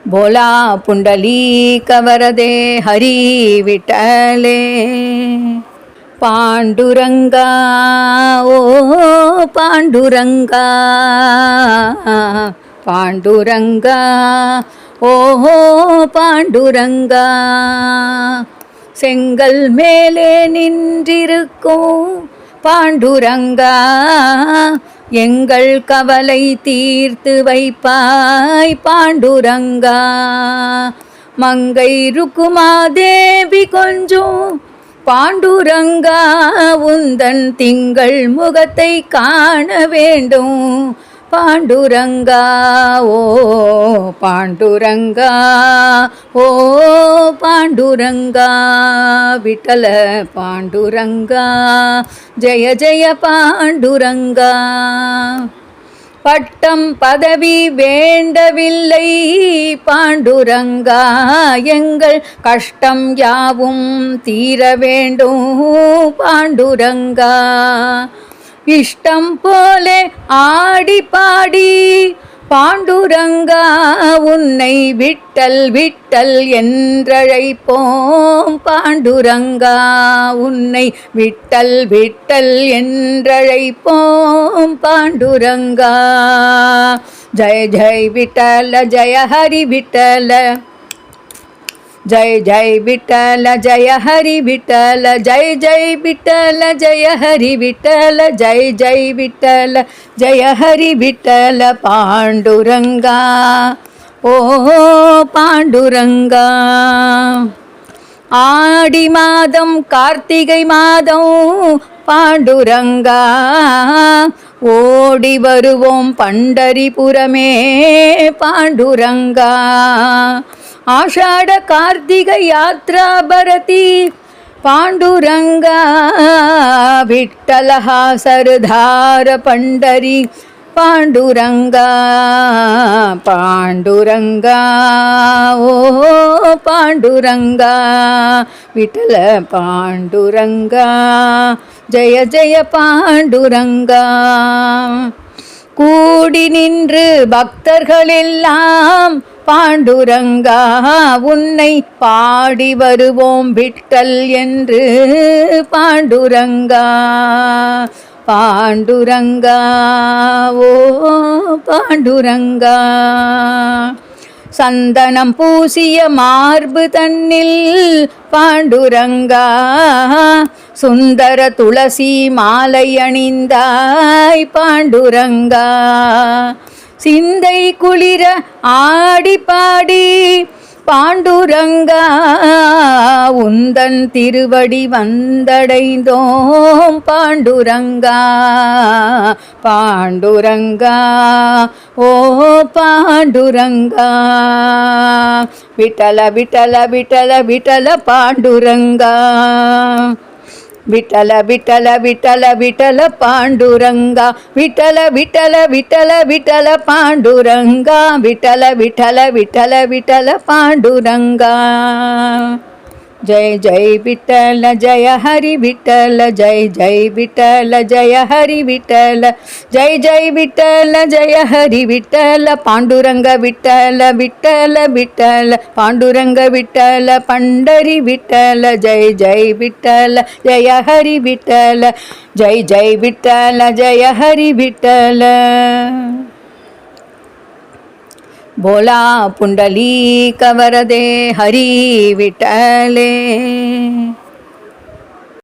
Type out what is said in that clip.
बोला पुंडलीक वरदे हरी विठ्ठले पांडुरंगा ओ पांडुरंगा पांडुरंगा ओ पांडुरंगा செங்கல் மேலே நின்றிருக்கும் பாண்டுரங்கா எங்கள் கவலை தீர்த்து வைப்பாய் பாண்டுரங்கா மங்கை ருக்குமாதேவி கொஞ்சம் பாண்டுரங்கா உந்தன் திங்கள் முகத்தை காண வேண்டும் பாண்டுரங்கா ஓ பாண்டுரங்கா ஓ பாண்டுரங்கா விட்டல பாண்டுரங்கா ஜெய ஜெய பாண்டுரங்கா பட்டம் பதவி வேண்டவில்லை பாண்டுரங்கா எங்கள் கஷ்டம் யாவும் தீர வேண்டும் பாண்டுரங்கா இஷ்டம் போலே ஆடி பாடி பாண்டுரங்கா உன்னை விட்டல் விட்டல் என்றழைப்போம் பாண்டுரங்கா உன்னை விட்டல் விட்டல் என்றழைப்போம் பாண்டுரங்கா ஜெய ஜெய விட்டல ஜெய ஹரி விட்டல जय जय विठ्ठल जय हरि विठ्ठल जय जय विठ्ठल जय हरि विठ्ठल जय जय विठ्ठल जय हरि विठ्ठल पांडुरंगा ओ पांडुरंगा ஆடி மாதம் கார்த்திகை மாதம் பாண்டுரங்கா ஓடி வருவோம் பண்டரிபுரமே பாண்டுரங்கா ஆஷாட கார்த்திகை யாத்ரா பரதி பாண்டுரங்கா விட்டலஹா சரதார பண்டரி பாண்டுரங்கா பாண்டுரங்கா ஓ பாண்டுரங்கா விட்டல பாண்டுரங்கா ஜெய ஜெய பாண்டுரங்கா கூடி நின்று பக்தர்களெல்லாம் பாண்டுரங்கா உன்னை பாடி வருவோம் விட்டல் என்று பாண்டுரங்கா பாண்டுரங்கா ஓ பாண்டுரங்கா சந்தனம் பூசிய மார்பு தன்னில் பாண்டுரங்கா சுந்தர துளசி மாலை அணிந்தாய் பாண்டுரங்கா சிந்தை குளிர ஆடி பாடி பாண்டுரங்கா உந்தன் திருவடி வந்தடைந்தோம் பாண்டுரங்கா பாண்டுரங்கா ஓ பாண்டுரங்கா விட்டல விட்டல விட்டல விட்டல பாண்டுரங்கா விட்டல விட்டல விட்டல விட்டல பாண்டுரங்கா விட்டல விட்டல விட்டல விட்டல பாண்டுரங்கா விட்டல விட்டல விட்டல விட்டல பாண்டுரங்கா जय जय विठ्ठल जय हरि विठ्ठल जय जय विठ्ठल जय हरि विठ्ठल जय जय विठ्ठल जय हरि विठ्ठल पांडुरंग विठ्ठल विठ्ठल विठ्ठल पांडुरंग विठ्ठल पंढरी विठ्ठल जय जय विठ्ठल जय हरि विठ्ठल जय जय विठ्ठल जय हरि विठ्ठल बोला पुंडलीक वरदे हरी विठ्ठले।